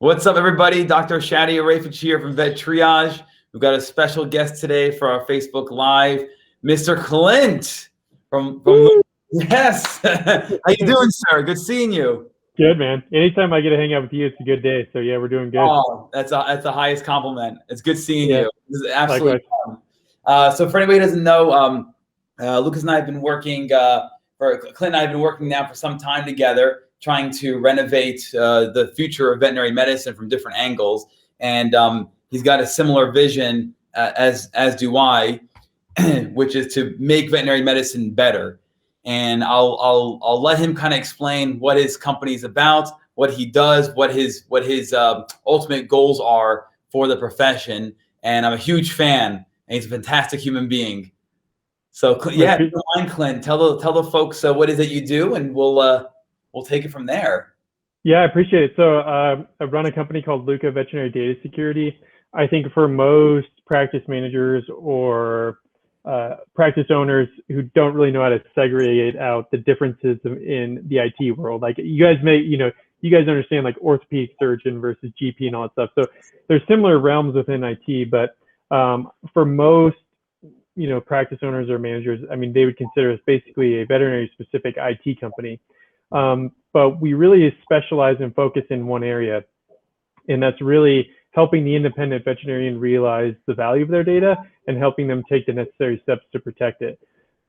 What's up, everybody? Dr. Shadi Ireifej here from VetTriage. We've got a special guest today for our Facebook Live, Mr. Clint from yes. How you doing, sir? Good seeing you. Good, man. Anytime I get to hang out with you, it's a good day. So yeah, we're doing good. Oh, that's the highest compliment. It's good seeing you. This is absolutely fun. So for anybody who doesn't know, Lucas and I have been working, Clint and I have been working now for some time together, trying to renovate the future of veterinary medicine from different angles. And he's got a similar vision, as do I, which is to make veterinary medicine better. And I'll let him kind of explain what his company is about, what he does, what his ultimate goals are for the profession. And I'm a huge fan, and he's a fantastic human being. So yeah, if you don't mind, Clint, tell the folks what is it you do, and we'll take it from there. Yeah, I appreciate it. So I run a company called Lucca Veterinary Data Security. I think for most practice managers or practice owners who don't really know how to segregate out the differences in the IT world, like you guys you guys understand like orthopedic surgeon versus GP and all that stuff. So there's similar realms within IT, but for most practice owners or managers, I mean, they would consider us basically a veterinary specific IT company. But we really specialize and focus in one area, and that's really helping the independent veterinarian realize the value of their data and helping them take the necessary steps to protect it.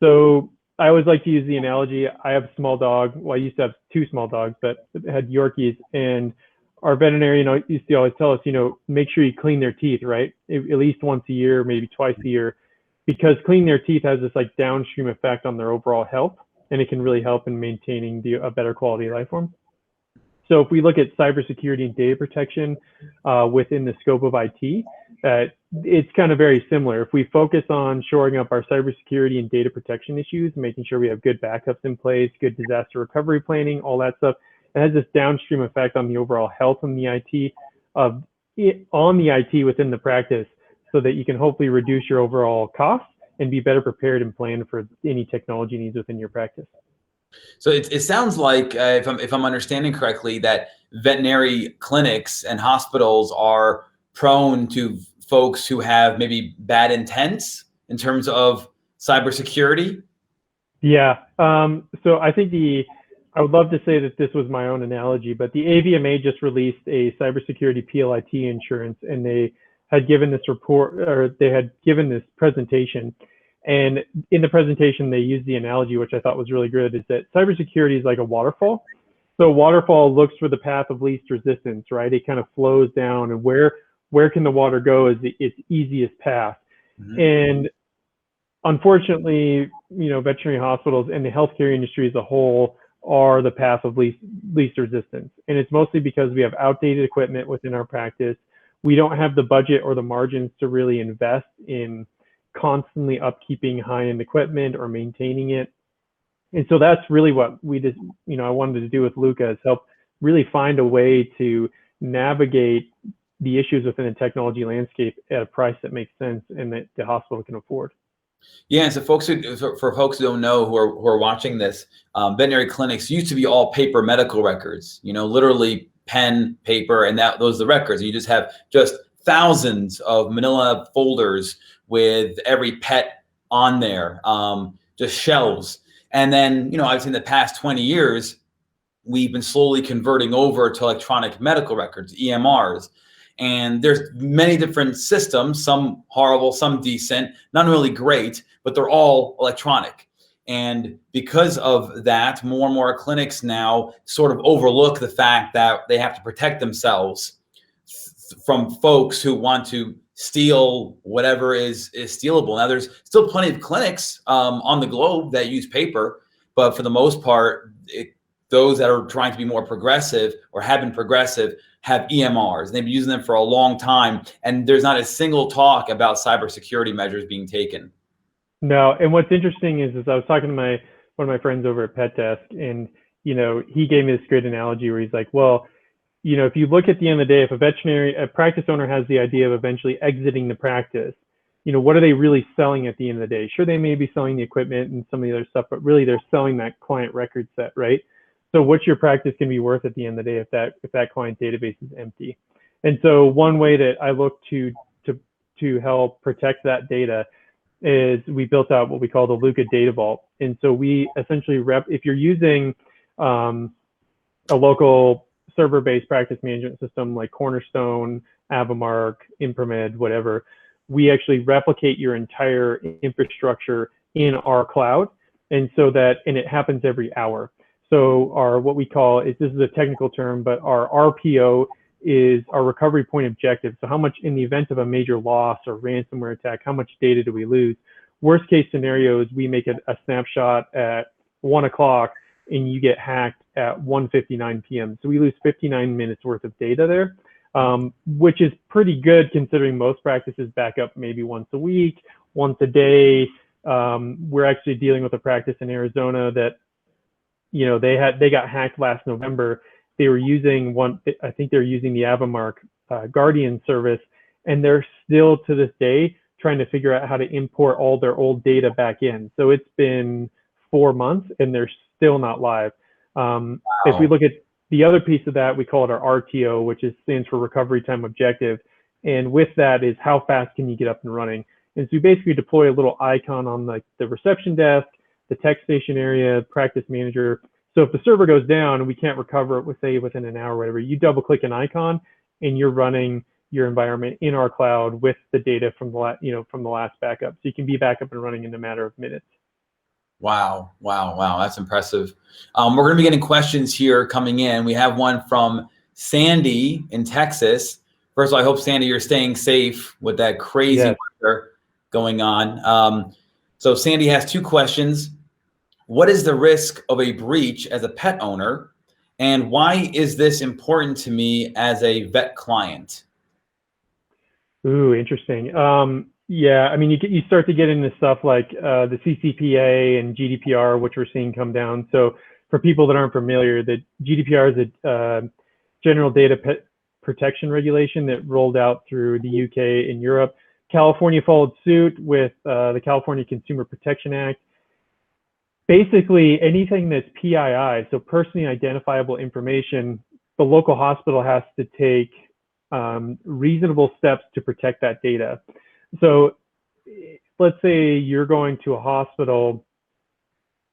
So I always like to use the analogy. I have a small dog. Well, I used to have two small dogs, but I had Yorkies, and our veterinarian used to always tell us, make sure you clean their teeth, right? At least once a year, maybe twice a year, because cleaning their teeth has this like downstream effect on their overall health, and it can really help in maintaining a better quality of life form. So if we look at cybersecurity and data protection within the scope of IT, it's kind of very similar. If we focus on shoring up our cybersecurity and data protection issues, making sure we have good backups in place, good disaster recovery planning, all that stuff, it has this downstream effect on the overall health on the IT within the practice, so that you can hopefully reduce your overall costs and be better prepared and plan for any technology needs within your practice. So it sounds like, if I'm understanding correctly, that veterinary clinics and hospitals are prone to folks who have maybe bad intents in terms of cybersecurity. Yeah. So I think I would love to say that this was my own analogy, but the AVMA just released a cybersecurity PLIT insurance, and they had given this report, or they had given this presentation. And in the presentation, they used the analogy, which I thought was really good, is that cybersecurity is like a waterfall. So a waterfall looks for the path of least resistance, right? It kind of flows down, and where can the water go is its easiest path. Mm-hmm. And unfortunately, veterinary hospitals and the healthcare industry as a whole are the path of least resistance. And it's mostly because we have outdated equipment within our practice. We don't have the budget or the margins to really invest in constantly upkeeping high-end equipment or maintaining it. And so that's really what we did, I wanted to do with Lucca, is help really find a way to navigate the issues within the technology landscape at a price that makes sense and that the hospital can afford. Yeah, and so for folks who don't know, who are watching this, veterinary clinics used to be all paper medical records, literally pen, paper, and those are the records. You just have thousands of manila folders with every pet on there, just shelves. And then, I've seen the past 20 years, we've been slowly converting over to electronic medical records, EMRs. And there's many different systems, some horrible, some decent, none really great, but they're all electronic. And because of that, more and more clinics now sort of overlook the fact that they have to protect themselves from folks who want to steal whatever is stealable. Now, there's still plenty of clinics on the globe that use paper, but for the most part, those that are trying to be more progressive or have been progressive have EMRs. They've been using them for a long time, and there's not a single talk about cybersecurity measures being taken. No, and what's interesting is I was talking to one of my friends over at Pet Desk, and he gave me this great analogy where he's like, well, if you look at the end of the day, if a practice owner has the idea of eventually exiting the practice, what are they really selling at the end of the day? Sure, they may be selling the equipment and some of the other stuff, but really they're selling that client record set, right? So what's your practice going to be worth at the end of the day if that client database is empty? And so one way that I look to help protect that data is we built out what we call the Lucca Data Vault. And so we essentially if you're using a local server-based practice management system like Cornerstone, Avamark, Impromed, whatever, we actually replicate your entire infrastructure in our cloud. And so and it happens every hour. So what we call this is a technical term, but our RPO is our recovery point objective. So how much, in the event of a major loss or ransomware attack, how much data do we lose? Worst case scenario is we make a snapshot at 1 o'clock and you get hacked at 1:59 p.m. So we lose 59 minutes worth of data there, which is pretty good considering most practices back up maybe once a week, once a day. We're actually dealing with a practice in Arizona that, they got hacked last November. They were using I think they're using the Avamark Guardian service, and they're still to this day trying to figure out how to import all their old data back in. So it's been 4 months and they're still not live. Wow. If we look at the other piece of that, we call it our RTO, which stands for recovery time objective. And with that is how fast can you get up and running? And so we basically deploy a little icon on the reception desk, the tech station area, practice manager. So if the server goes down and we can't recover it, say within an hour or whatever, you double click an icon and you're running your environment in our cloud with the data from the last backup. So you can be back up and running in a matter of minutes. Wow. That's impressive. We're going to be getting questions here coming in. We have one from Sandy in Texas. First of all, I hope, Sandy, you're staying safe with that crazy weather going on. So Sandy has 2 questions. What is the risk of a breach as a pet owner? And why is this important to me as a vet client? Ooh, interesting. Yeah, I mean, you start to get into stuff like the CCPA and GDPR, which we're seeing come down. So for people that aren't familiar, the GDPR is a General Data Protection Regulation that rolled out through the UK and Europe. California followed suit with the California Consumer Protection Act. Basically, anything that's PII, so personally identifiable information, the local hospital has to take reasonable steps to protect that data. So let's say you're going to a hospital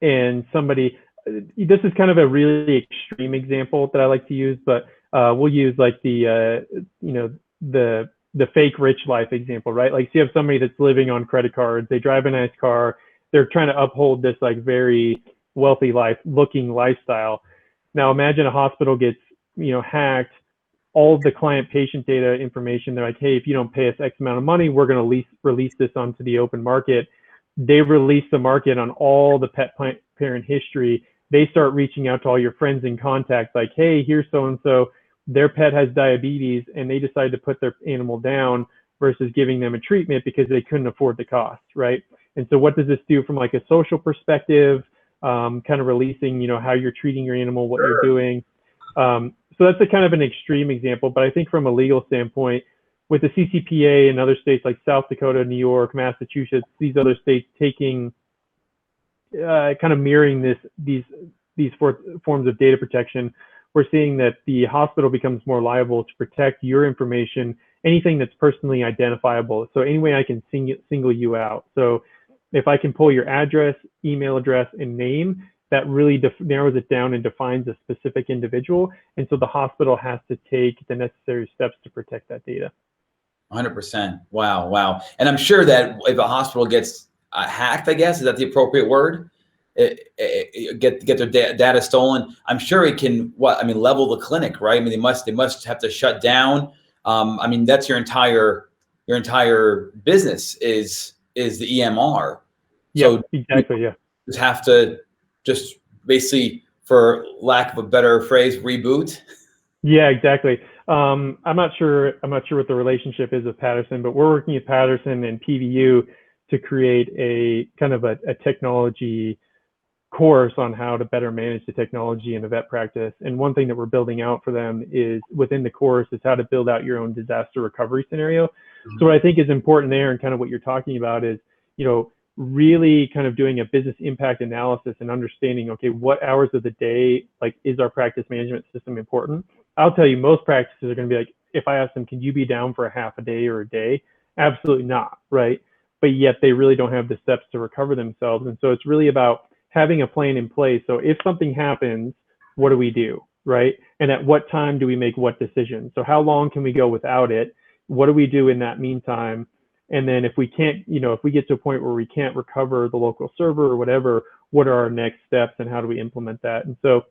and this is kind of a really extreme example that I like to use, but we'll use like the fake rich life example, right? Like, so you have somebody that's living on credit cards, they drive a nice car, they're trying to uphold this like very wealthy looking lifestyle. Now imagine a hospital gets, hacked, all of the client patient data information. They're like, hey, if you don't pay us X amount of money, we're going to release this onto the open market. They release the market on all the pet parent history. They start reaching out to all your friends and contacts like, hey, here's so-and-so, their pet has diabetes, and they decide to put their animal down versus giving them a treatment because they couldn't afford the cost, right? And so what does this do from like a social perspective, kind of releasing, how you're treating your animal, what you're doing. So that's a kind of an extreme example, but I think from a legal standpoint, with the CCPA and other states like South Dakota, New York, Massachusetts, these other states taking, kind of mirroring these forms of data protection, we're seeing that the hospital becomes more liable to protect your information, anything that's personally identifiable. So any way I can single you out. So if I can pull your address, email address, and name, that really narrows it down and defines a specific individual. And so the hospital has to take the necessary steps to protect that data. 100%. Wow. And I'm sure that if a hospital gets hacked, I guess, is that the appropriate word? Get their data stolen. I'm sure it can, level the clinic, right? I mean, they must have to shut down. That's your entire business is the EMR. So exactly. Yeah. Just have to just basically, for lack of a better phrase, reboot. Yeah, exactly. I'm not sure what the relationship is with Patterson, but we're working at Patterson and PVU to create a kind of a technology course on how to better manage the technology in a vet practice. And one thing that we're building out for them is within the course is how to build out your own disaster recovery scenario. Mm-hmm. So what I think is important there and kind of what you're talking about is, really kind of doing a business impact analysis and understanding, okay, what hours of the day, like, is our practice management system important? I'll tell you, most practices are going to be like, if I ask them, can you be down for a half a day or a day? Absolutely not, right? But yet they really don't have the steps to recover themselves. And so it's really about having a plan in place. So if something happens, what do we do, right? And at what time do we make what decision? So how long can we go without it? What do we do in that meantime? And then if we can't, if we get to a point where we can't recover the local server or whatever, what are our next steps and how do we implement that? And so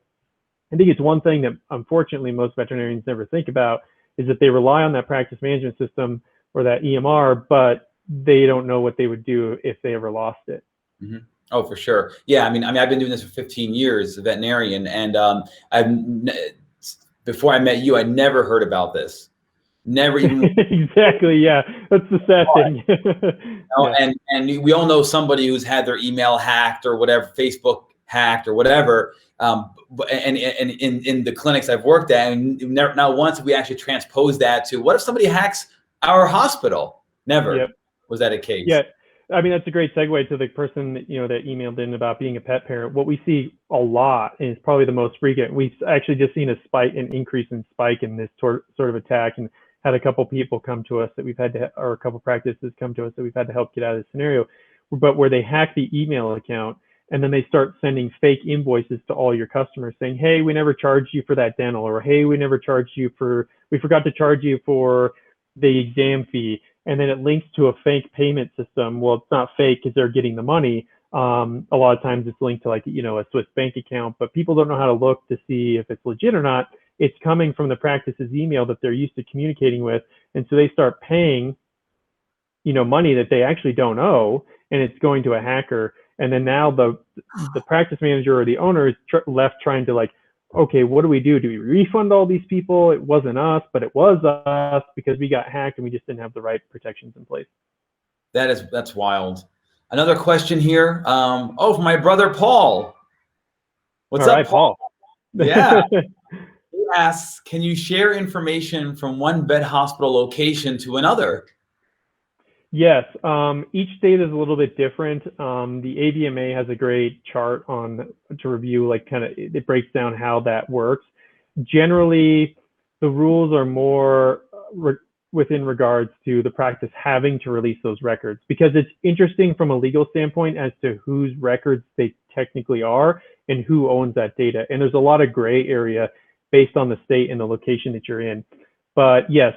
I think it's one thing that unfortunately most veterinarians never think about, is that they rely on that practice management system or that EMR, but they don't know what they would do if they ever lost it. Mm-hmm. Oh, for sure. Yeah. I mean, I've been doing this for 15 years, a veterinarian, and before I met you, I never heard about this. Never even. Exactly. Yeah. That's the sad thing. Yeah. And we all know somebody who's had their email hacked or whatever, Facebook hacked or whatever. And in the clinics I've worked at, and not once have we actually transposed that to, what if somebody hacks our hospital? Never was that a case. Yeah. I mean, that's a great segue to the person that, that emailed in about being a pet parent. What we see a lot, and it's probably the most frequent, we've actually just seen an increase in spike in this sort of attack, and had a couple people come to us that we've had to, or a couple practices come to us that we've had to help get out of the scenario, but where they hack the email account and then they start sending fake invoices to all your customers saying, hey, we never charged you for that dental, or hey, we forgot to charge you for the exam fee. And then it links to a fake payment system. Well, it's not fake because they're getting the money. A lot of times it's linked to like, a Swiss bank account, but people don't know how to look to see if it's legit or not. It's coming from the practice's email that they're used to communicating with. And so they start paying, money that they actually don't owe, and it's going to a hacker. And then now the practice manager or the owner is left trying to like, okay, what do we do? Do we refund all these people? It wasn't us, but it was us because we got hacked and we just didn't have the right protections in place. That's wild. Another question here. From my brother, Paul. What's up, Paul? Yeah. He asks, can you share information from one vet hospital location to another? Yes. Each state is a little bit different. The AVMA has a great chart to review, like it breaks down how that works. Generally, the rules are more within regards to the practice having to release those records, because it's interesting from a legal standpoint as to whose records they technically are and who owns that data. And there's a lot of gray area based on the state and the location that you're in. But yes,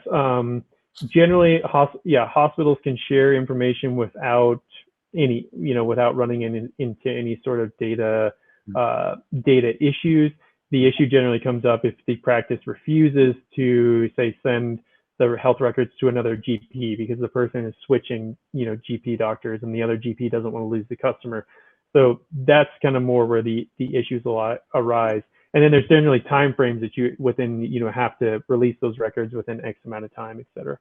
generally, hospitals can share information without without running into any sort of data issues. The issue generally comes up if the practice refuses to, say, send the health records to another GP because the person is switching, GP doctors, and the other GP doesn't want to lose the customer. So that's kind of more where the issues arise. And then there's generally time frames that you have to release those records within X amount of time, et cetera.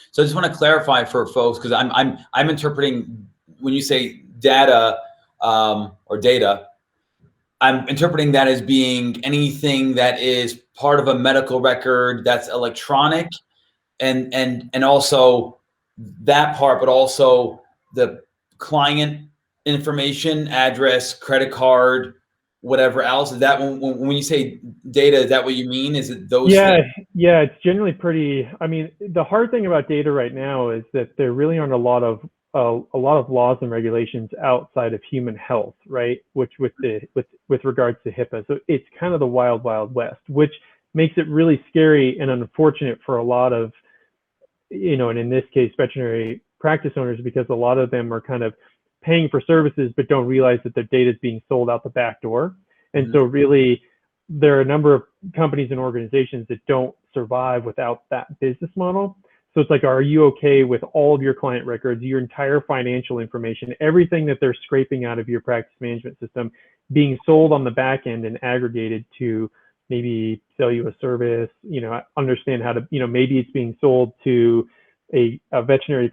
So I just want to clarify for folks, because I'm interpreting when you say data or data, I'm interpreting that as being anything that is part of a medical record that's electronic, and also that part, but also the client information, address, credit card, whatever else. Is that when you say data, is that what you mean? Is it those things? Yeah, it's generally pretty. I mean, the hard thing about data right now is that there really aren't a lot of laws and regulations outside of human health, right? Which with regards to HIPAA. So it's kind of the wild, wild west, which makes it really scary and unfortunate for a lot of, and in this case, veterinary practice owners, because a lot of them are kind of paying for services but don't realize that their data is being sold out the back door. And so really, there are a number of companies and organizations that don't survive without that business model. So it's like, are you okay with all of your client records, your entire financial information, everything that they're scraping out of your practice management system being sold on the back end and aggregated to maybe sell you a service, understand how to, maybe it's being sold to a veterinary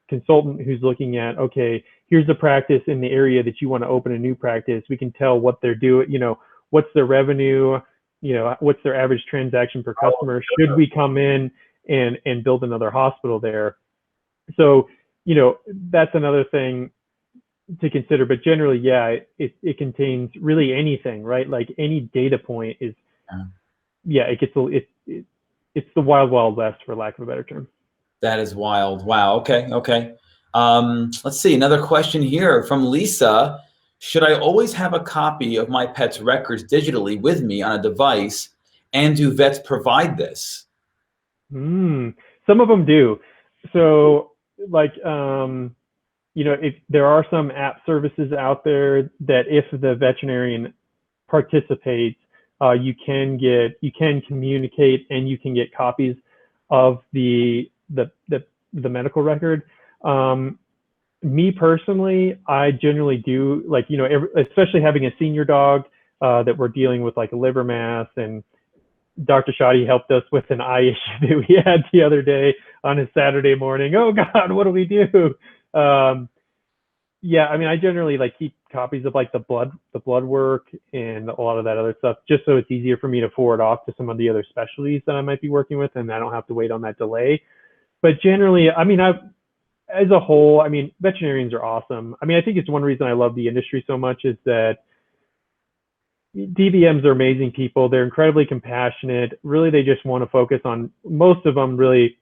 consultant who's looking at, okay, here's the practice in the area that you want to open a new practice. We can tell what they're doing, what's their revenue, what's their average transaction per customer. Should we come in and build another hospital there? So, that's another thing to consider, but generally, yeah, it contains really anything, right? Like any data point is, yeah, it's the wild west, for lack of a better term. That is wild. Wow. Okay. Okay. Let's see. Another question here from Lisa. Should I always have a copy of my pet's records digitally with me on a device? And do vets provide this? Some of them do. So like, if there are some app services out there that if the veterinarian participates, you can communicate and you can get copies of the medical record. Me personally, I generally do, like, especially having a senior dog that we're dealing with, like a liver mass, and Dr. Shadi helped us with an eye issue that we had the other day on a Saturday morning. Oh God, what do we do? Yeah, I mean, I generally like keep copies of like the blood work and a lot of that other stuff, just so it's easier for me to forward off to some of the other specialties that I might be working with, and I don't have to wait on that delay. But generally, I mean, as a whole, I mean, veterinarians are awesome. I mean, I think it's one reason I love the industry so much is that DVMs are amazing people. They're incredibly compassionate. Really, they just want to focus on, most of them really,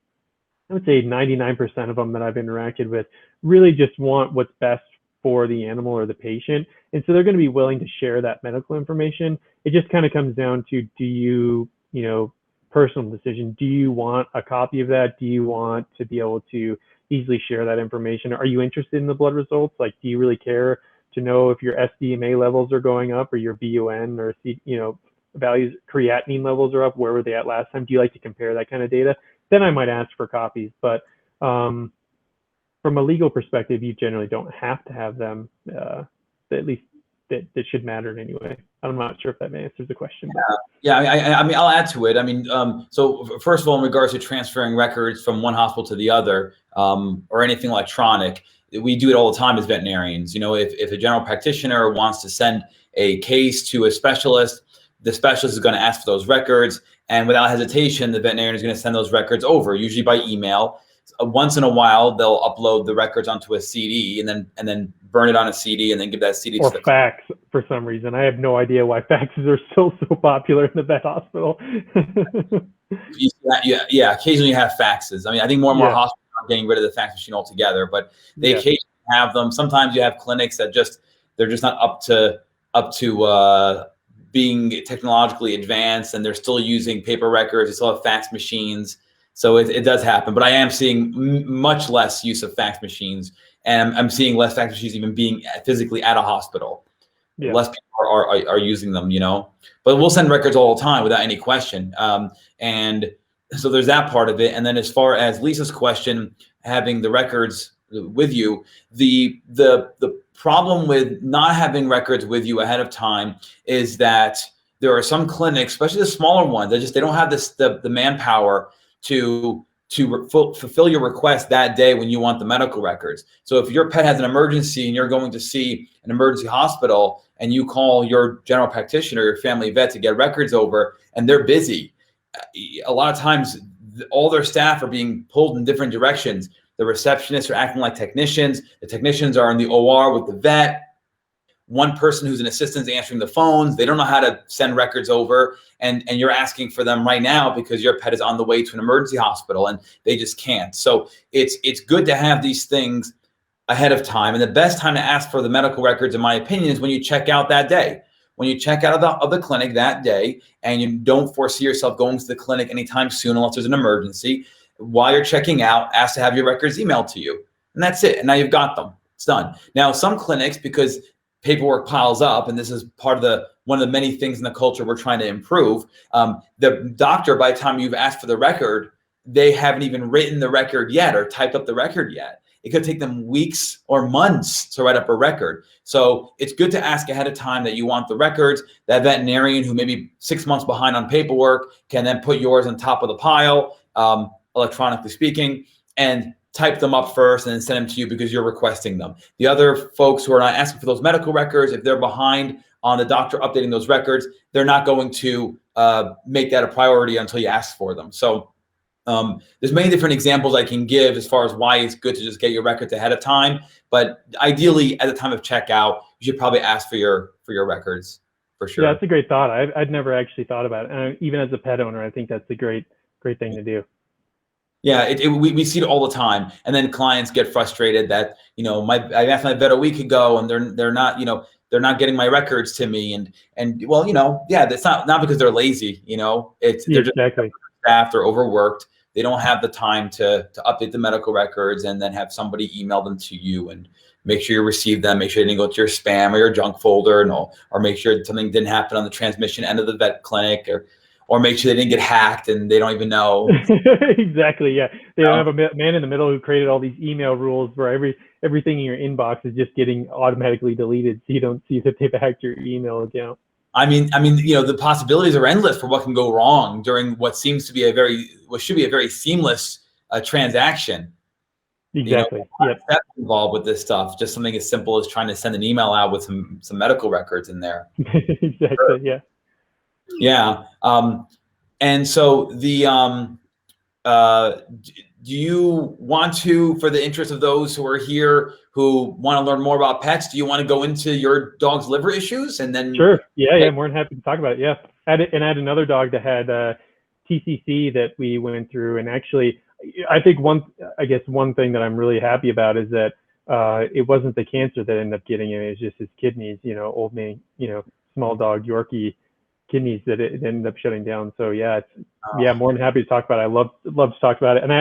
I would say 99% of them that I've interacted with really just want what's best for the animal or the patient. And so they're going to be willing to share that medical information. It just kind of comes down to, do you, personal decision. Do you want a copy of that? Do you want to be able to easily share that information? Are you interested in the blood results? Like, do you really care to know if your SDMA levels are going up, or your BUN or values, creatinine levels are up? Where were they at last time? Do you like to compare that kind of data? Then I might ask for copies. But from a legal perspective, you generally don't have to have them. At least that should matter in any way. I'm not sure if that answers the question. Yeah, I mean, I'll add to it. I mean, so first of all, in regards to transferring records from one hospital to the other, or anything electronic, we do it all the time as veterinarians. If a general practitioner wants to send a case to a specialist, the specialist is going to ask for those records, and without hesitation, the veterinarian is going to send those records over, usually by email. Once in a while, they'll upload the records onto a CD and then burn it on a CD and then give that CD or to the fax for some reason. I have no idea why faxes are still so popular in the vet hospital. Yeah, occasionally you have faxes. I mean, I think more and more hospitals are getting rid of the fax machine altogether, but they occasionally have them. Sometimes you have clinics that they're just not up to being technologically advanced, and they're still using paper records. They still have fax machines. So it does happen, but I am seeing much less use of fax machines, and I'm seeing less fax machines even being physically at a hospital. Yeah. Less people are using them, but we'll send records all the time without any question. And so there's that part of it. And then as far as Lisa's question, having the records with you, the problem with not having records with you ahead of time is that there are some clinics, especially the smaller ones, they don't have the manpower to fulfill your request that day when you want the medical records. So if your pet has an emergency and you're going to see an emergency hospital and you call your general practitioner, your family vet, to get records over, and they're busy, a lot of times all their staff are being pulled in different directions. The receptionists are acting like technicians. The technicians are in the OR with the vet. One person who's an assistant is answering the phones. They don't know how to send records over, and you're asking for them right now because your pet is on the way to an emergency hospital and they just can't. So it's good to have these things ahead of time. And the best time to ask for the medical records, in my opinion, is when you check out that day. When you check out of the clinic that day and you don't foresee yourself going to the clinic anytime soon unless there's an emergency, while you're checking out, ask to have your records emailed to you. And that's it. And now you've got them. It's done. Now, some clinics, because paperwork piles up, and this is part of one of the many things in the culture we're trying to improve. The doctor, by the time you've asked for the record, they haven't even written the record yet or typed up the record yet. It could take them weeks or months to write up a record. So it's good to ask ahead of time that you want the records. That veterinarian who may be 6 months behind on paperwork can then put yours on top of the pile, electronically speaking, and type them up first and then send them to you because you're requesting them. The other folks who are not asking for those medical records, if they're behind on the doctor updating those records, they're not going to make that a priority until you ask for them. So There's many different examples I can give as far as why it's good to just get your records ahead of time. But ideally, at the time of checkout, you should probably ask for your records for sure. Yeah, that's a great thought. I'd never actually thought about it. And even as a pet owner, I think that's a great thing to do. Yeah, we see it all the time, and then clients get frustrated that I asked my vet a week ago, and they're not they're not getting my records to me, and well yeah, that's not because they're lazy, they're just staffed, they're overworked, they don't have the time to update the medical records and then have somebody email them to you and make sure you receive them, make sure they didn't go to your spam or your junk folder, or make sure something didn't happen on the transmission end of the vet clinic, or make sure they didn't get hacked and they don't even know. Exactly. Yeah. They don't have a man in the middle who created all these email rules where everything in your inbox is just getting automatically deleted, so you don't see that they've hacked your email account. I mean, the possibilities are endless for what can go wrong during what seems to be what should be a very seamless transaction. Exactly. Yep. That's involved with this stuff. Just something as simple as trying to send an email out with some medical records in there. Exactly. Sure. Yeah. Yeah. And so do you want to, for the interest of those who are here who want to learn more about pets, do you want to go into your dog's liver issues and then? Sure. Yeah. More than happy to talk about it. Yeah. I had another dog that had TCC that we went through, and actually, I think one thing that I'm really happy about is that it wasn't the cancer that ended up getting him. It was just his kidneys. Old man, small dog Yorkie kidneys that it ended up shutting down. So yeah, more than happy to talk about it. I love to talk about it. And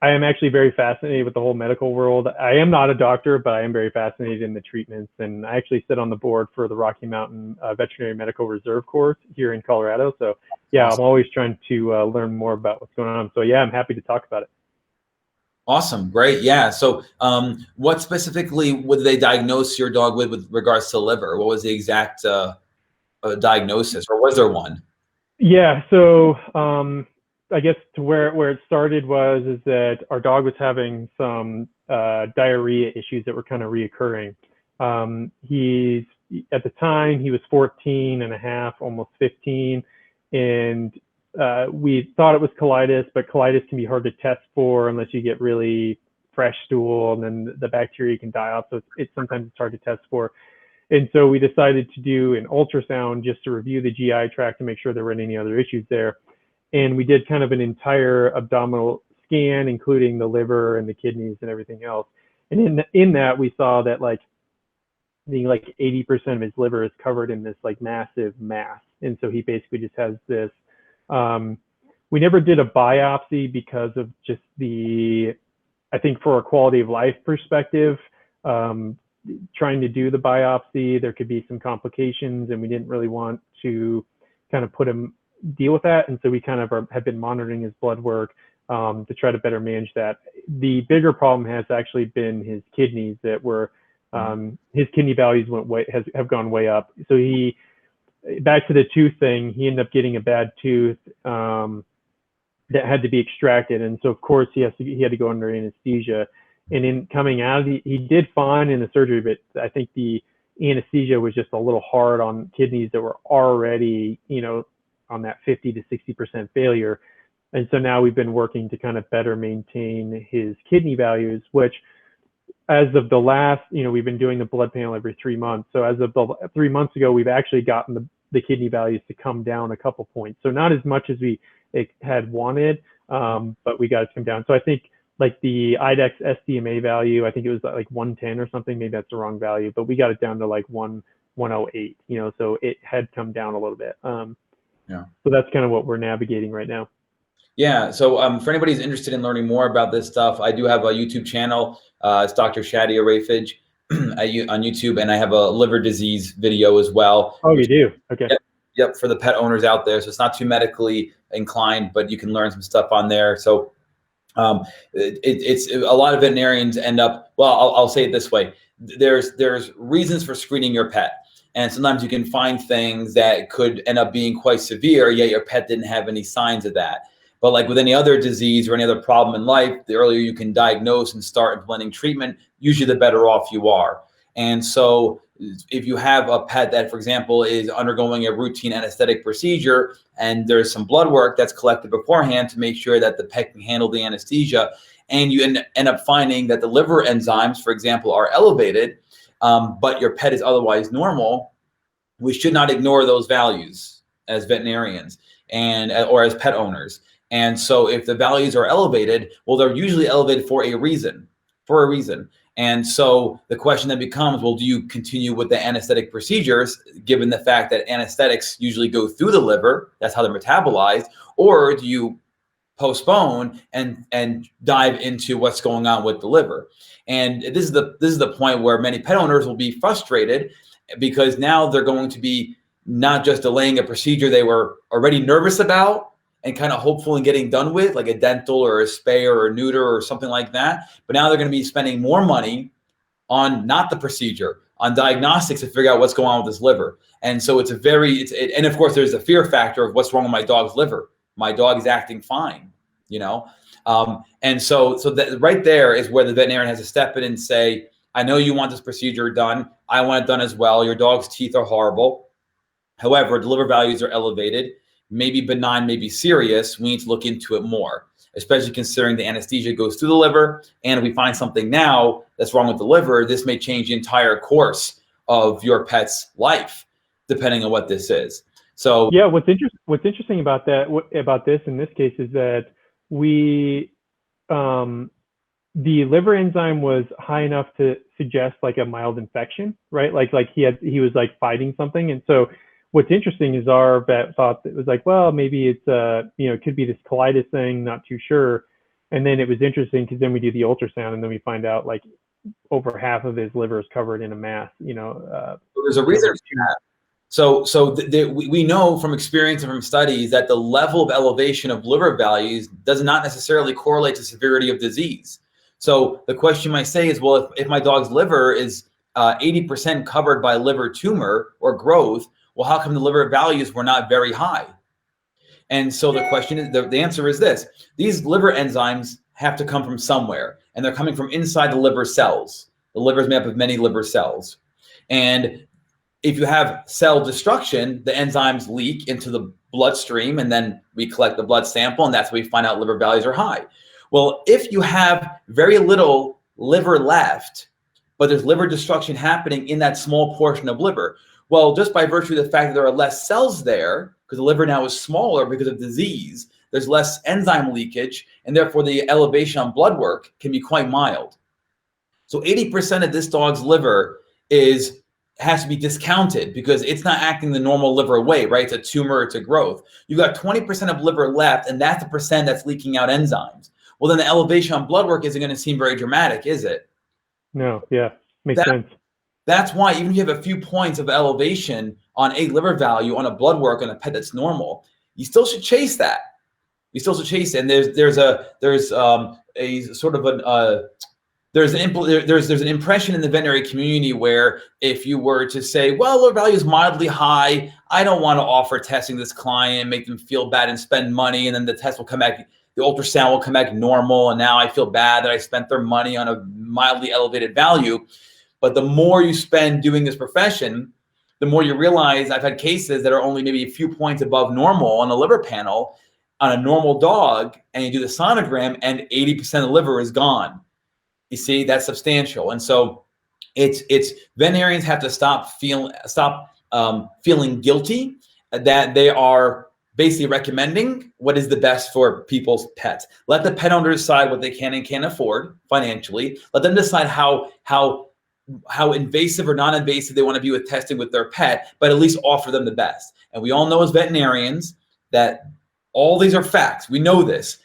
I am actually very fascinated with the whole medical world. I am not a doctor, but I am very fascinated in the treatments. And I actually sit on the board for the Rocky Mountain Veterinary Medical Reserve course here in Colorado. So yeah, I'm always trying to learn more about what's going on. So yeah, I'm happy to talk about it. Awesome. Great. Yeah. So what specifically would they diagnose your dog with regards to liver? What was the exact diagnosis, or was there one? Yeah. So I guess to where it started is that our dog was having some diarrhea issues that were kind of reoccurring. At the time he was 14 and a half, almost 15, and we thought it was colitis, but colitis can be hard to test for unless you get really fresh stool, and then the bacteria can die off. So sometimes it's hard to test for. And so we decided to do an ultrasound just to review the GI tract to make sure there weren't any other issues there. And we did kind of an entire abdominal scan, including the liver and the kidneys and everything else. And in that, we saw that like 80% of his liver is covered in this like massive mass. And so he basically just has this. We never did a biopsy because of just I think for a quality of life perspective, trying to do the biopsy, there could be some complications, and we didn't really want to kind of deal with that. And so we kind of have been monitoring his blood work to try to better manage that. The bigger problem has actually been his kidneys that were, his kidney values have gone way up. So back to the tooth thing, he ended up getting a bad tooth that had to be extracted. And so of course he had to go under anesthesia. And in coming out, he did fine in the surgery, but I think the anesthesia was just a little hard on kidneys that were already, on that 50 to 60% failure. And so now we've been working to kind of better maintain his kidney values, which as of the last, we've been doing the blood panel every 3 months. So as of 3 months ago, we've actually gotten the kidney values to come down a couple points. So not as much as we had wanted, but we got it to come down. So I think like the IDEX SDMA value, I think it was like 110 or something. Maybe that's the wrong value, but we got it down to like 108, so it had come down a little bit. So that's kind of what we're navigating right now. Yeah. So for anybody who's interested in learning more about this stuff, I do have a YouTube channel. It's Dr. Shadi Ireifej on YouTube, and I have a liver disease video as well. Oh, you do? Okay. Yep. For the pet owners out there. So it's not too medically inclined, but you can learn some stuff on there. So it's a lot of veterinarians end up, well, I'll say it this way. There's reasons for screening your pet. And sometimes you can find things that could end up being quite severe, yet your pet didn't have any signs of that. But like with any other disease or any other problem in life, the earlier you can diagnose and start implementing treatment, usually the better off you are. And so if you have a pet that, for example, is undergoing a routine anesthetic procedure and there's some blood work that's collected beforehand to make sure that the pet can handle the anesthesia, and you end up finding that the liver enzymes, for example, are elevated, but your pet is otherwise normal, we should not ignore those values as veterinarians or as pet owners. And so if the values are elevated, well, they're usually elevated for a reason. And so the question then becomes, well, do you continue with the anesthetic procedures, given the fact that anesthetics usually go through the liver, that's how they're metabolized, or do you postpone and dive into what's going on with the liver? And this is the point where many pet owners will be frustrated, because now they're going to be not just delaying a procedure they were already nervous about and kind of hopeful in getting done with, like a dental or a spay or a neuter or something like that, but now they're going to be spending more money on not the procedure, on diagnostics to figure out what's going on with this liver. And so and of course there's the fear factor of what's wrong with my dog's liver. My dog is acting fine, and so that right there is where the veterinarian has to step in and say, I know you want this procedure done. I want it done as well. Your dog's teeth are horrible. However, the liver values are elevated, maybe benign, maybe serious. We need to look into it more, especially considering the anesthesia goes through the liver. And if we find something now that's wrong with the liver, this may change the entire course of your pet's life, depending on what this is. So yeah, what's interesting about this in this case is that the liver enzyme was high enough to suggest like a mild infection, right? Like he was like fighting something. And so what's interesting is our vet thought that it was like, well, maybe it's it could be this colitis thing, not too sure. And then it was interesting because then we do the ultrasound and then we find out like over half of his liver is covered in a mass. There's a reason for that. So we know from experience and from studies that the level of elevation of liver values does not necessarily correlate to severity of disease. So the question you might say is, well, if my dog's liver is 80% covered by liver tumor or growth, well, how come the liver values were not very high? And so the question is, the answer is this: these liver enzymes have to come from somewhere, and they're coming from inside the liver cells. The liver is made up of many liver cells. And if you have cell destruction, the enzymes leak into the bloodstream, and then we collect the blood sample, and that's when we find out liver values are high. Well, if you have very little liver left, but there's liver destruction happening in that small portion of liver, well, just by virtue of the fact that there are less cells there, because the liver now is smaller because of disease, there's less enzyme leakage, and therefore the elevation on blood work can be quite mild. So 80% of this dog's liver has to be discounted because it's not acting the normal liver way, right? It's a tumor, it's a growth. You've got 20% of liver left, and that's the percent that's leaking out enzymes. Well, then the elevation on blood work isn't going to seem very dramatic, is it? No, yeah, makes sense. That's why even if you have a few points of elevation on a liver value on a blood work on a pet that's normal, you still should chase that. You still should chase it. And there's an impression in the veterinary community where if you were to say, well, liver value is mildly high, I don't want to offer testing this client, make them feel bad and spend money, and then the test will come back, the ultrasound will come back normal, and now I feel bad that I spent their money on a mildly elevated value. But the more you spend doing this profession, the more you realize I've had cases that are only maybe a few points above normal on a liver panel on a normal dog, and you do the sonogram and 80% of the liver is gone. You see, that's substantial. And so it's veterinarians have to stop feeling guilty that they are basically recommending what is the best for people's pets. Let the pet owner decide what they can and can't afford financially. Let them decide how invasive or non-invasive they want to be with testing with their pet, but at least offer them the best. And we all know as veterinarians that all these are facts. We know this.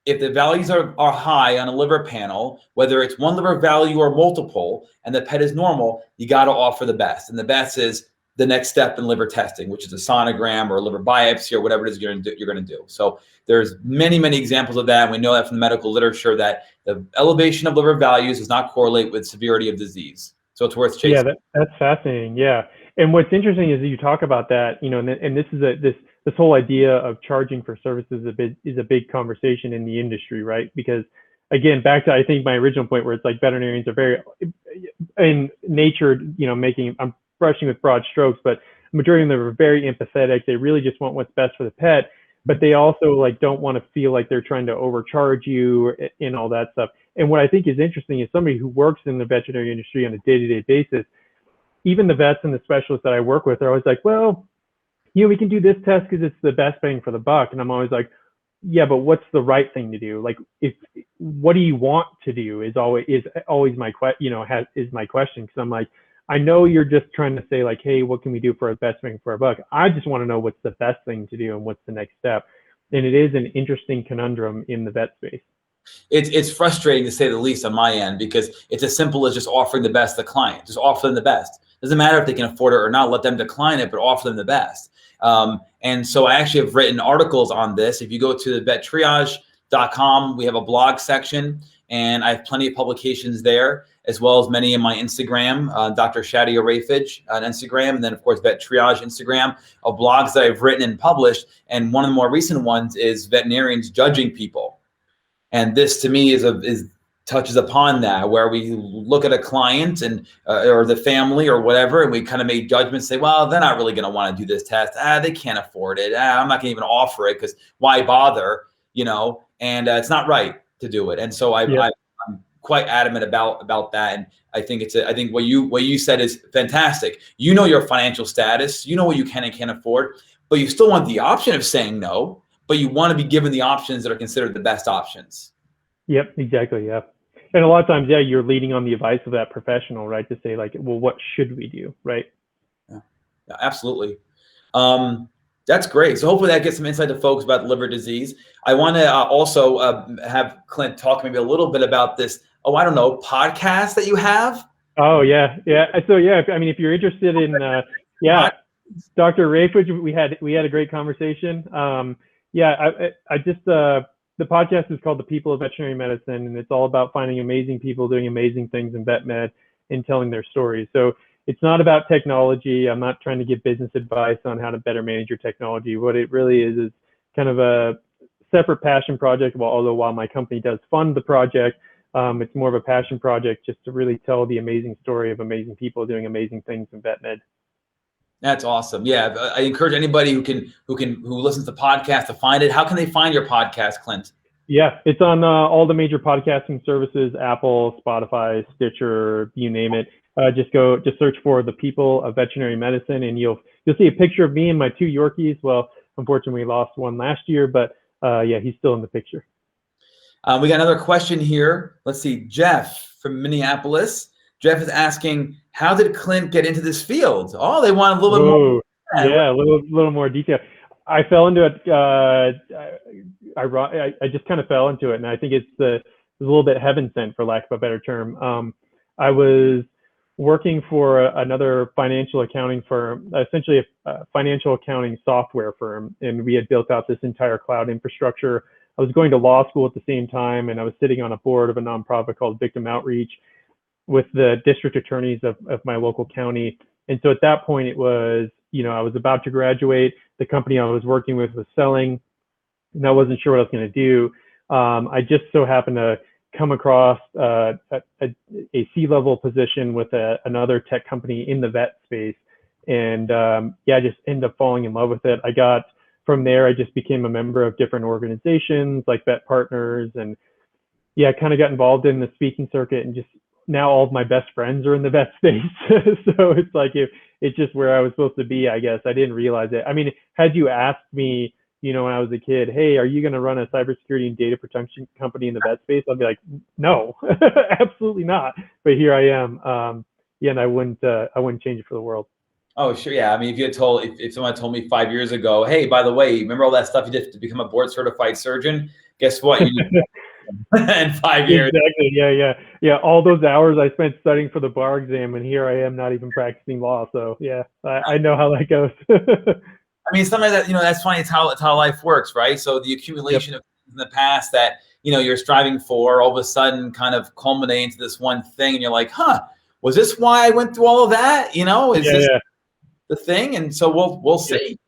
If the values are high on a liver panel, whether it's one liver value or multiple, and the pet is normal, you got to offer the best. And the best is the next step in liver testing, which is a sonogram or a liver biopsy or whatever it is you're going to do. So there's many, many examples of that. And we know that from the medical literature that the elevation of liver values does not correlate with severity of disease. So it's worth chasing. Yeah, that's fascinating. Yeah. And what's interesting is that you talk about that, and this is this whole idea of charging for services is a big conversation in the industry, right? Because again, back to, I think, my original point where it's like veterinarians are very in nature, I'm brushing with broad strokes, but majority of them are very empathetic. They really just want what's best for the pet, but they also like don't want to feel like they're trying to overcharge you and all that stuff. And what I think is interesting is somebody who works in the veterinary industry on a day-to-day basis, even the vets and the specialists that I work with are always like, well, we can do this test because it's the best bang for the buck. And I'm always like, yeah, but what's the right thing to do? Like, what do you want to do is always my question. Because I'm like, I know you're just trying to say like, hey, what can we do for our best bang for our buck? I just want to know what's the best thing to do and what's the next step. And it is an interesting conundrum in the vet space. It's frustrating to say the least on my end, because it's as simple as just offering the best to the client. Just offer them the best. Doesn't matter if they can afford it or not. Let them decline it, but offer them the best. And so I actually have written articles on this. If you go to the VetTriage.com, we have a blog section, and I have plenty of publications there, as well as many in my Instagram, Dr. Shadi Ireifej on Instagram, and then of course VetTriage Instagram, of blogs that I've written and published. And one of the more recent ones is veterinarians judging people. And this to me touches upon that, where we look at a client and or the family or whatever, and we kind of make judgments, say, well, they're not really going to want to do this test. They can't afford it. I'm not going to even offer it because why bother, and it's not right to do it. And so I'm quite adamant about that. And I think I think what you said is fantastic. You know your financial status, you know what you can and can't afford, but you still want the option of saying no, but you want to be given the options that are considered the best options. Yep, exactly. Yeah. And a lot of times, you're leaning on the advice of that professional, right? To say like, well, what should we do? Right. Yeah, absolutely. That's great. So hopefully that gets some insight to folks about liver disease. I want to also have Clint talk maybe a little bit about this, podcast that you have. Oh, yeah. Yeah. So, if you're interested in, Dr. Ireifej, we had a great conversation. The podcast is called The People of Veterinary Medicine, and it's all about finding amazing people doing amazing things in vet med and telling their stories. So it's not about technology. I'm not trying to give business advice on how to better manage your technology. What it really is kind of a separate passion project. While my company does fund the project, it's more of a passion project just to really tell the amazing story of amazing people doing amazing things in vet med. That's awesome. Yeah, I encourage anybody who listens to the podcast to find it. How can they find your podcast, Clint? Yeah, it's on all the major podcasting services: Apple, Spotify, Stitcher, you name it. Just search for The People of Veterinary Medicine, and you'll see a picture of me and my 2 Yorkies. Well, unfortunately, we lost one last year, but he's still in the picture. We got another question here. Let's see, Jeff from Minneapolis. Jeff is asking, how did Clint get into this field? Oh, they want a little bit more. Yeah, a little more detail. I fell into it. I just kind of fell into it, and I think it's a little bit heaven sent, for lack of a better term. I was working for another financial accounting firm, essentially a financial accounting software firm, and we had built out this entire cloud infrastructure. I was going to law school at the same time, and I was sitting on a board of a nonprofit called Victim Outreach with the district attorneys of my local county. And so at that point, it was, I was about to graduate. The company I was working with was selling, and I wasn't sure what I was going to do. I just so happened to come across a C-level position with another tech company in the vet space. And I just ended up falling in love with it. From there, I just became a member of different organizations like Vet Partners, and kind of got involved in the speaking circuit, and just now all of my best friends are in the vet space. So it's like, it's just where I was supposed to be, I guess. I didn't realize it. I mean, had you asked me, when I was a kid, hey, are you going to run a cybersecurity and data protection company in the vet space? I'd be like, no, absolutely not. But here I am. And I wouldn't change it for the world. Oh, sure. Yeah. I mean, if someone told me 5 years ago, hey, by the way, remember all that stuff you did to become a board certified surgeon? Guess what? You in 5 years. Exactly. Yeah. All those hours I spent studying for the bar exam, and here I am not even practicing law. So yeah, I know how that goes. I mean, something like that, that's funny. It's how life works, right? So the accumulation of things in the past that, you're striving for, all of a sudden kind of culminate into this one thing. And you're like, was this why I went through all of that? Is this the thing? And so we'll see,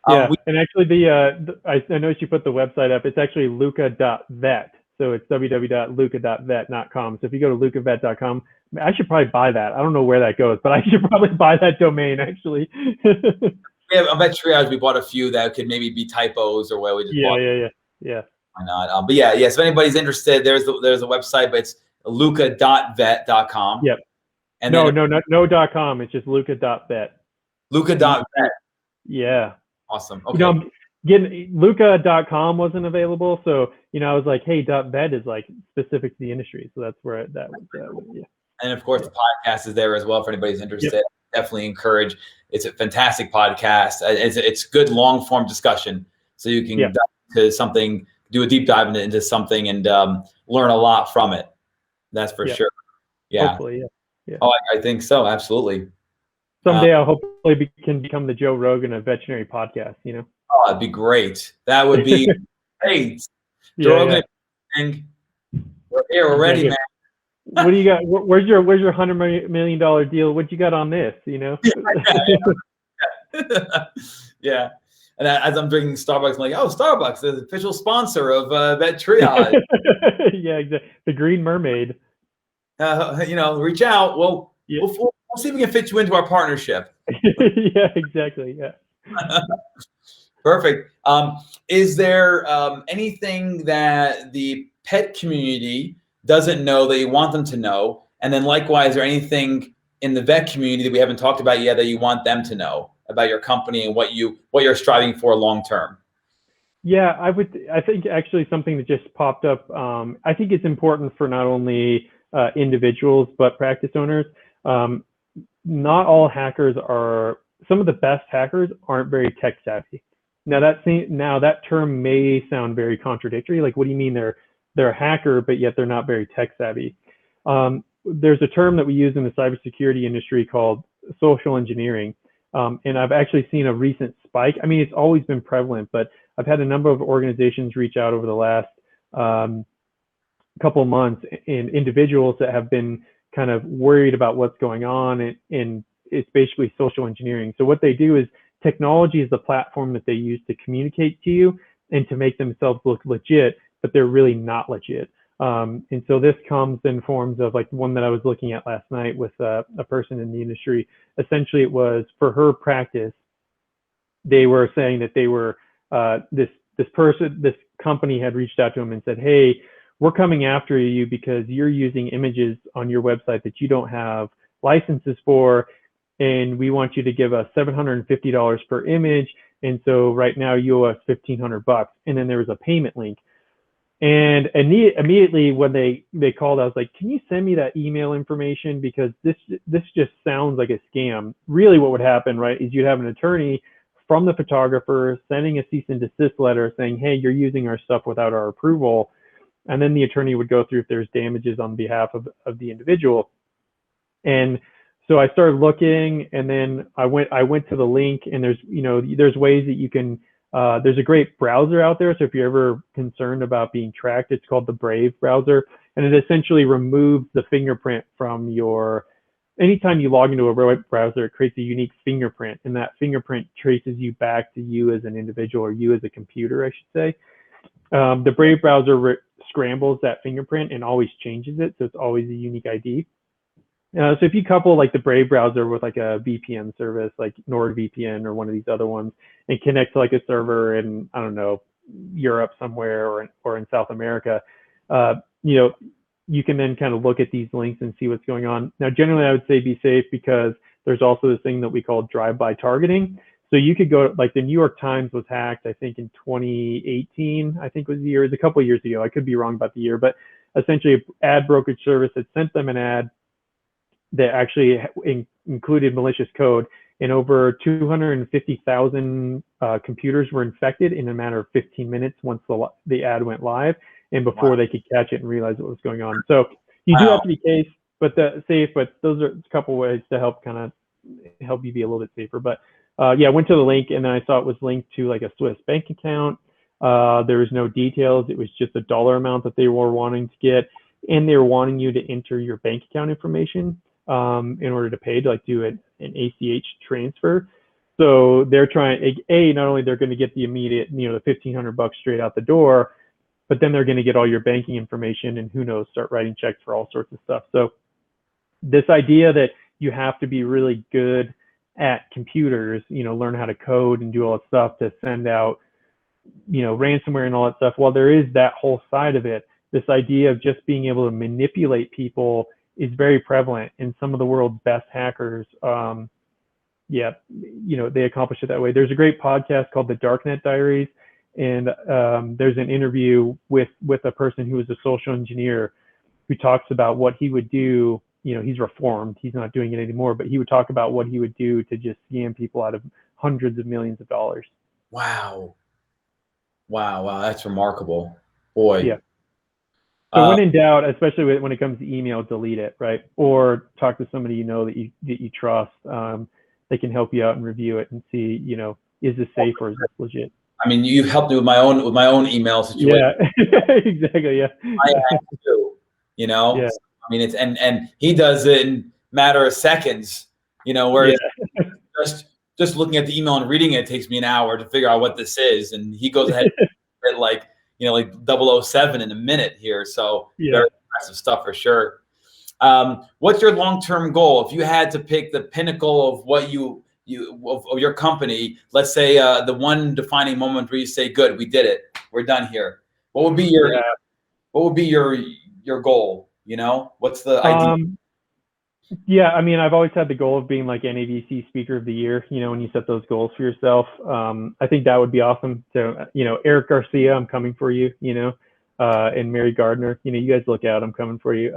and actually I noticed you put the website up. It's actually lucca.vet. So it's www.lucca.vet.com. So if you go to luccavet.com, I should probably buy that. I don't know where that goes, but I should probably buy that domain actually. Yeah, I bet VetTriage, we bought a few that could maybe be typos or where we just bought. Yeah. Why not? But yeah. So if anybody's interested, there's a website, but it's lucca.vet.com. Yep. And no .com. It's just lucca.vet. Lucca.vet. Yeah. Awesome. Okay. You know, Lucca.com wasn't available, so I was like, hey, .vet is like specific to the industry, so that's where that was. Yeah. And of course, the podcast is there as well for anybody's interested. Yep. Definitely encourage. It's a fantastic podcast. It's good long form discussion, so you can dive into something, do a deep dive into something, and learn a lot from it. That's for sure. Yeah. Hopefully, yeah. Oh, I think so. Absolutely. Someday I'll hopefully can become the Joe Rogan of veterinary podcast. Oh, that'd be great. That would be great. Joe Rogan, we're here already, man. What do you got? Where's your $100 million deal? What you got on this? Yeah. And as I'm drinking Starbucks, I'm like, oh, Starbucks is the official sponsor of VetTriage. Yeah, exactly. The Green Mermaid. Reach out. We'll see if we can fit you into our partnership. Yeah, exactly. Yeah. Perfect. Is there anything that the pet community doesn't know that you want them to know? And then likewise, is there anything in the vet community that we haven't talked about yet that you want them to know about your company and what you're striving for long term? Yeah, I think actually something that just popped up. I think it's important for not only individuals but practice owners. Not all hackers are. Some of the best hackers aren't very tech savvy. Now that term may sound very contradictory. Like, what do you mean they're a hacker, but yet they're not very tech savvy? There's a term that we use in the cybersecurity industry called social engineering. And I've actually seen a recent spike. I mean, it's always been prevalent, but I've had a number of organizations reach out over the last couple of months, and individuals that have been kind of worried about what's going on, and it's basically social engineering. So what they do is, technology is the platform that they use to communicate to you and to make themselves look legit, but they're really not legit. And so this comes in forms of, like, one that I was looking at last night with a person in the industry. Essentially, it was for her practice. They were saying that they were this company had reached out to them and said, hey, we're coming after you because you're using images on your website that you don't have licenses for, and we want you to give us $750 per image. And so right now you owe us $1,500. And then there was a payment link. And immediately when they called, I was like, can you send me that email information? Because this just sounds like a scam. Really what would happen, right, is you'd have an attorney from the photographer sending a cease and desist letter saying, hey, you're using our stuff without our approval. And then the attorney would go through if there's damages on behalf of the individual. And so I started looking, and then I went to the link, and there's ways that you can, there's a great browser out there. So if you're ever concerned about being tracked, it's called the Brave browser. And it essentially removes the fingerprint from anytime you log into a web browser, it creates a unique fingerprint, and that fingerprint traces you back to you as an individual, or you as a computer, I should say. The Brave browser scrambles that fingerprint and always changes it. So it's always a unique ID. So if you couple like the Brave browser with like a VPN service like NordVPN or one of these other ones, and connect to like a server in, I don't know, Europe somewhere or in South America, you can then kind of look at these links and see what's going on. Now, generally, I would say be safe, because there's also this thing that we call drive-by targeting. So you could go, like the New York Times was hacked, I think in 2018, I think was the year, it was a couple of years ago. I could be wrong about the year, but essentially an ad brokerage service had sent them an ad that actually included malicious code, and over 250,000 computers were infected in a matter of 15 minutes once the ad went live, and before they could catch it and realize what was going on. So you do have to be safe, but those are a couple ways to help you be a little bit safer. But I went to the link, and then I saw it was linked to like a Swiss bank account. There was no details. It was just a dollar amount that they were wanting to get, and they were wanting you to enter your bank account information in order to pay, to like do an ACH transfer. So they're trying, not only they're going to get the immediate, the $1,500 straight out the door, but then they're going to get all your banking information and who knows, start writing checks for all sorts of stuff. So this idea that you have to be really good at computers, learn how to code and do all that stuff to send out, ransomware and all that stuff. While there is that whole side of it, this idea of just being able to manipulate people is very prevalent, and some of the world's best hackers, they accomplish it that way. There's a great podcast called The Darknet Diaries, and there's an interview with a person who was a social engineer who talks about what he would do. He's reformed, he's not doing it anymore, but he would talk about what he would do to just scam people out of hundreds of millions of dollars. Wow, that's remarkable, boy. Yeah. So when in doubt, especially when it comes to email, delete it, right? Or talk to somebody that you trust. They can help you out and review it and see, is this safe or is this legit? I mean, you helped me with my own email situation. Yeah, exactly. Yeah. I have to, Yeah. I mean, it's and he does it in a matter of seconds, whereas just looking at the email and reading it takes me an hour to figure out what this is, and he goes ahead and like 007 in a minute here. So very impressive stuff for sure. What's your long-term goal? If you had to pick the pinnacle of what of your company, let's say the one defining moment where you say, "Good, we did it. We're done here." What would be your goal? What's the idea? Yeah, I mean, I've always had the goal of being like NAVC Speaker of the Year. When you set those goals for yourself, I think that would be awesome. So, Eric Garcia, I'm coming for you. And Mary Gardner, you guys look out, I'm coming for you.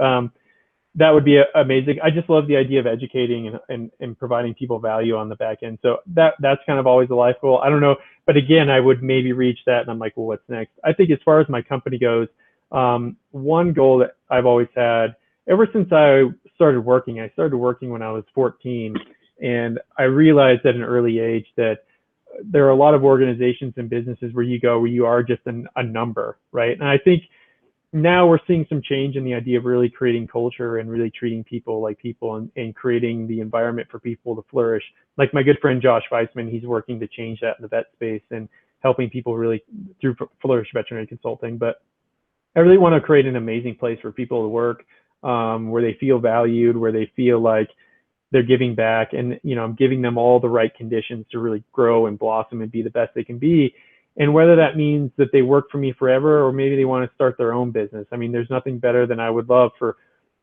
That would be amazing. I just love the idea of educating and providing people value on the back end. So that's kind of always a life goal. I don't know, but again, I would maybe reach that, and I'm like, well, what's next? I think as far as my company goes, one goal that I've always had ever since I started working when I was 14, and I realized at an early age that there are a lot of organizations and businesses where you are just a number, right? And I think now we're seeing some change in the idea of really creating culture and really treating people like people and creating the environment for people to flourish. Like my good friend Josh Weissman, he's working to change that in the vet space and helping people really through Flourish Veterinary Consulting. But I really want to create an amazing place for people to work, where they feel valued, where they feel like they're giving back, and I'm giving them all the right conditions to really grow and blossom and be the best they can be. And whether that means that they work for me forever, or maybe they want to start their own business. I mean, there's nothing better than I would love for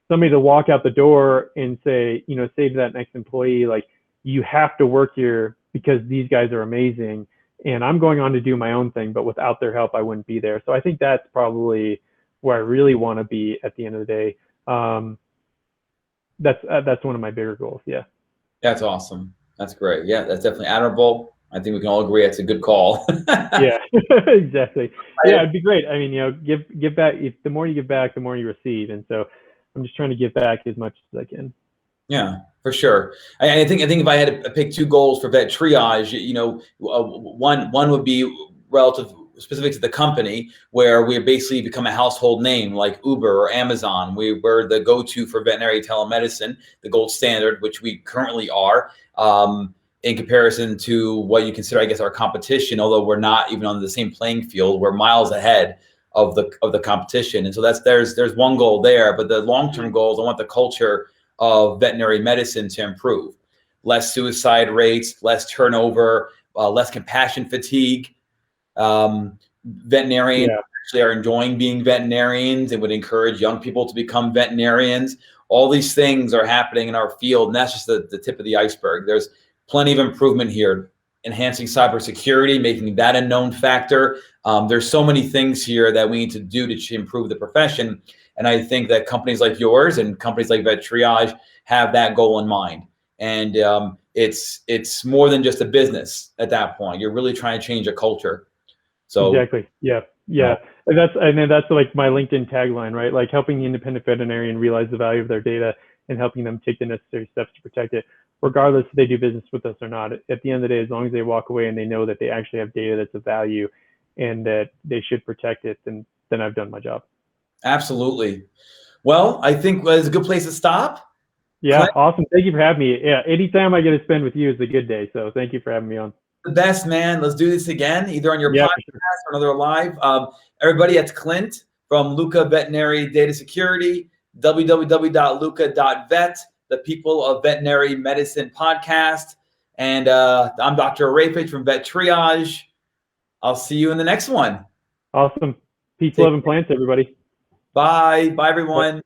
somebody to walk out the door and say to that next employee, like, you have to work here because these guys are amazing, and I'm going on to do my own thing, but without their help, I wouldn't be there. So I think that's probably where I really want to be at the end of the day. That's one of my bigger goals. Yeah. That's awesome. That's great. Yeah, that's definitely admirable. I think we can all agree that's a good call. Yeah, exactly. Yeah, it'd be great. I mean, give back. The more you give back, the more you receive. And so I'm just trying to give back as much as I can. Yeah, for sure. I think if I had to pick two goals for VetTriage, one would be relative specific to the company, where we basically become a household name like Uber or Amazon. We're the go-to for veterinary telemedicine, the gold standard, which we currently are. In comparison to what you consider, I guess, our competition, although we're not even on the same playing field, we're miles ahead of the competition. And so there's one goal there, but the long-term goals, I want the culture of veterinary medicine to improve. Less suicide rates, less turnover, less compassion fatigue. Veterinarians actually are enjoying being veterinarians and would encourage young people to become veterinarians. All these things are happening in our field, and that's just the tip of the iceberg. There's plenty of improvement here. Enhancing cybersecurity, making that a known factor. There's so many things here that we need to do to improve the profession. And I think that companies like yours and companies like VetTriage have that goal in mind. And it's more than just a business at that point. You're really trying to change a culture. So exactly. Yeah. And that's like my LinkedIn tagline, right? Like helping the independent veterinarian realize the value of their data and helping them take the necessary steps to protect it, regardless if they do business with us or not. At the end of the day, as long as they walk away and they know that they actually have data that's of value and that they should protect it, then I've done my job. Absolutely. Well, I think it's a good place to stop. Yeah, Clint? Awesome. Thank you for having me. Yeah, anytime I get to spend with you is a good day. So thank you for having me on. The best, man. Let's do this again, either on your Yeah, podcast for sure. or another live. Everybody, that's Clint from Lucca Veterinary Data Security, www.lucca.vet, the People of Veterinary Medicine podcast. And I'm Dr. Ireifej from VetTriage. I'll see you in the next one. Awesome. Peace, love, and plants, everybody. Bye. Bye, everyone.